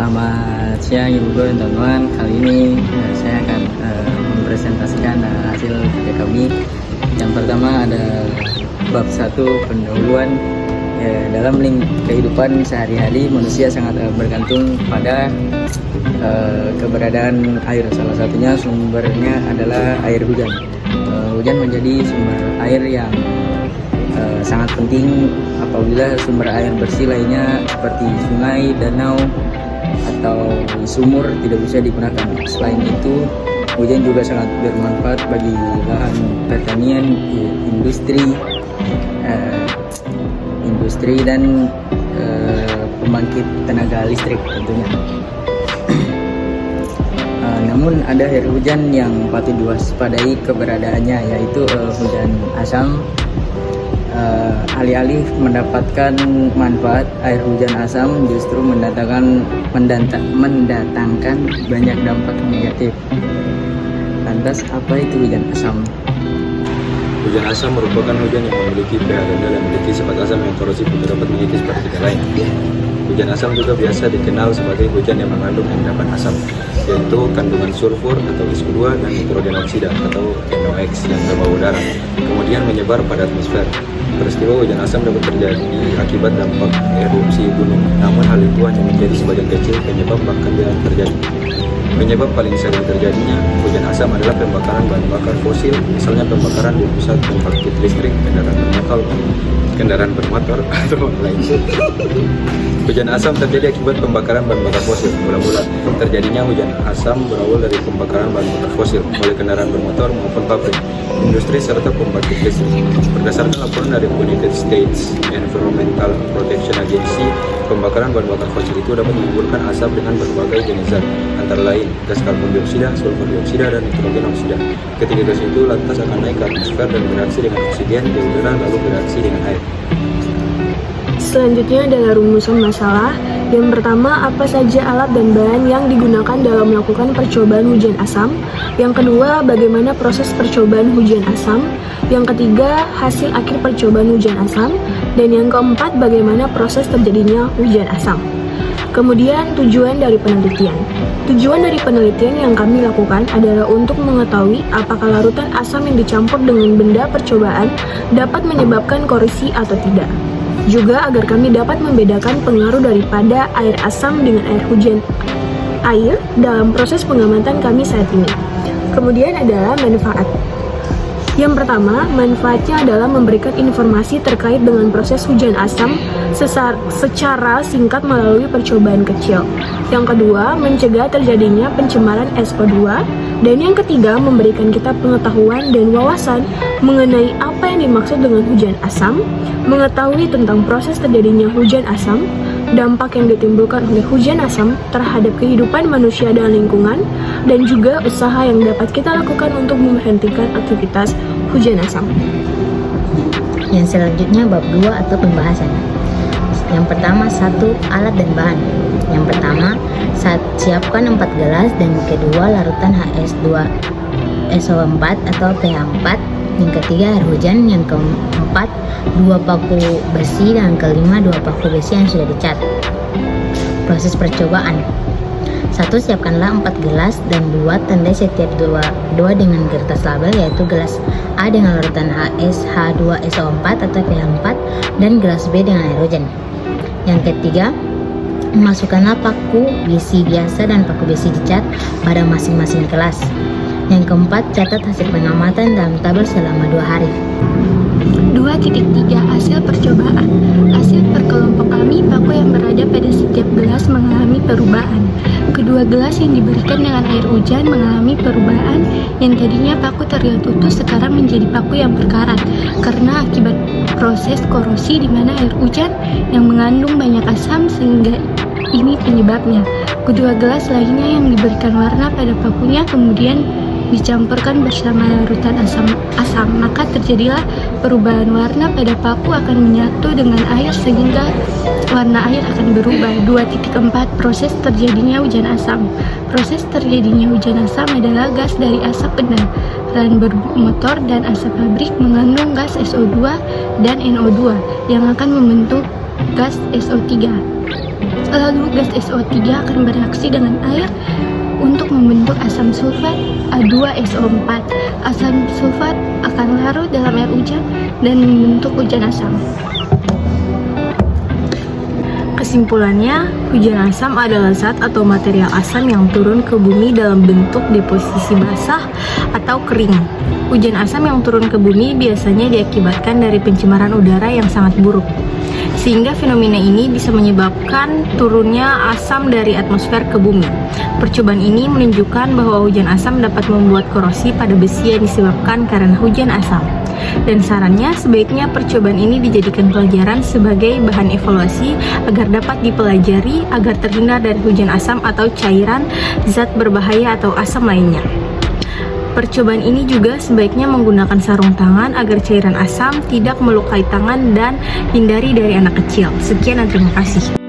Selamat siang Ibu Guru dan teman-teman. Kali ini saya akan mempresentasikan hasil kerja kami. Yang pertama ada bab 1 pendahuluan. Dalam link kehidupan sehari-hari manusia sangat bergantung pada keberadaan air. Salah satunya sumbernya adalah air hujan. Hujan menjadi sumber air yang sangat penting apabila sumber air bersih lainnya seperti sungai, danau, atau sumur tidak bisa digunakan. Selain itu, hujan juga sangat bermanfaat bagi lahan pertanian, industri dan pembangkit tenaga listrik tentunya. Namun ada air hujan yang patut diwaspadai keberadaannya, yaitu hujan asam. Alih-alih mendapatkan manfaat, air hujan asam justru mendatangkan banyak dampak negatif. Lantas apa itu hujan asam? Hujan asam merupakan hujan yang memiliki pH rendah dan memiliki sifat asam yang korosif untuk dapat mengikis partikel lain. Hujan asam juga biasa dikenal sebagai hujan yang mengandung endapan asam, yaitu kandungan sulfur atau SO2 dan nitrogenoksida atau NOx yang berbau udara, kemudian menyebar pada atmosfer. Peristiwa hujan asam dapat terjadi akibat dampak erupsi gunung, namun hal itu hanya menjadi sebagian kecil penyebab, bahkan jarang terjadi. Penyebab paling sering terjadinya hujan asam adalah pembakaran bahan bakar fosil, misalnya pembakaran di pusat pembangkit listrik, kendaraan bermotor atau lain. Hujan asam terjadi akibat pembakaran bahan bakar fosil. Mula-mula terjadinya hujan asam berawal dari pembakaran bahan bakar fosil oleh kendaraan bermotor maupun pabrik, industri serta pembangkit listrik. Berdasarkan laporan dari United States Environmental Protection Agency, pembakaran bahan bakar fosil itu dapat menimbulkan asap dengan berbagai jenis zat, antara lain gas karbon dioksida, sulfur dioksida, dan nitrogen oksida. Ketiga gas itu lantas akan naik ke atmosfer dan bereaksi dengan oksigen di udara, lalu bereaksi dengan air. Selanjutnya adalah rumusan masalah. Yang pertama, apa saja alat dan bahan yang digunakan dalam melakukan percobaan hujan asam. Yang kedua, bagaimana proses percobaan hujan asam. Yang ketiga, hasil akhir percobaan hujan asam. Dan yang keempat, bagaimana proses terjadinya hujan asam. Kemudian tujuan dari penelitian. Tujuan dari penelitian yang kami lakukan adalah untuk mengetahui apakah larutan asam yang dicampur dengan benda percobaan dapat menyebabkan korozisi atau tidak. Juga agar kami dapat membedakan pengaruh daripada air asam dengan air hujan air dalam proses pengamatan kami saat ini. Kemudian adalah manfaat. Yang pertama, manfaatnya adalah memberikan informasi terkait dengan proses hujan asam secara singkat melalui percobaan kecil. Yang kedua, mencegah terjadinya pencemaran SO2. Dan yang ketiga, memberikan kita pengetahuan dan wawasan mengenai apa yang dimaksud dengan hujan asam, mengetahui tentang proses terjadinya hujan asam, dampak yang ditimbulkan oleh hujan asam terhadap kehidupan manusia dan lingkungan, dan juga usaha yang dapat kita lakukan untuk menghentikan aktivitas hujan asam. Yang selanjutnya bab 2 atau pembahasan. Yang pertama, 1. Alat dan bahan. Yang pertama, siapkan 4 gelas, dan kedua larutan HSO4 atau pH4. Yang ketiga, air hujan. Yang keempat, 2 paku besi, dan kelima 2 paku besi yang sudah dicat. Proses percobaan. 1. Siapkanlah 4 gelas dan 2 tandai setiap dua dengan kertas label, yaitu gelas A dengan larutan H2SO4 atau pH4 dan gelas B dengan air hujan. Yang ketiga, masukkanlah paku besi biasa dan paku besi dicat pada masing-masing kelas. Yang keempat, catat hasil pengamatan dalam tabel selama 2 hari. 2.3 Hasil percobaan. Hasil per kelompok kami, paku yang berada pada setiap gelas mengalami perubahan. Kedua gelas yang diberikan dengan air hujan mengalami perubahan. Yang tadinya paku terlihat utuh sekarang menjadi paku yang berkarat karena akibat proses korosi di mana air hujan yang mengandung banyak asam, sehingga ini penyebabnya. Kedua gelas lainnya yang diberikan warna pada pakunya kemudian dicampurkan bersama larutan asam, maka terjadilah perubahan warna pada paku akan menyatu dengan air sehingga warna air akan berubah. 2.4 Proses terjadinya hujan asam. Proses terjadinya hujan asam adalah gas dari asap kendaraan bermotor dan asap pabrik mengandung gas SO2 dan NO2 yang akan membentuk gas SO3. Lalu gas SO3 akan bereaksi dengan air untuk membentuk asam sulfat A2SO4. Asam sulfat akan larut dalam air hujan dan membentuk hujan asam. Kesimpulannya, hujan asam adalah zat atau material asam yang turun ke bumi dalam bentuk deposisi basah atau kering. Hujan asam yang turun ke bumi biasanya diakibatkan dari pencemaran udara yang sangat buruk, sehingga fenomena ini bisa menyebabkan turunnya asam dari atmosfer ke bumi. Percobaan ini menunjukkan bahwa hujan asam dapat membuat korosi pada besi yang disebabkan karena hujan asam. Dan sarannya, sebaiknya percobaan ini dijadikan pelajaran sebagai bahan evaluasi agar dapat dipelajari agar terhindar dari hujan asam atau cairan, zat berbahaya atau asam lainnya. Percobaan ini juga sebaiknya menggunakan sarung tangan agar cairan asam tidak melukai tangan dan hindari dari anak kecil. Sekian dan terima kasih.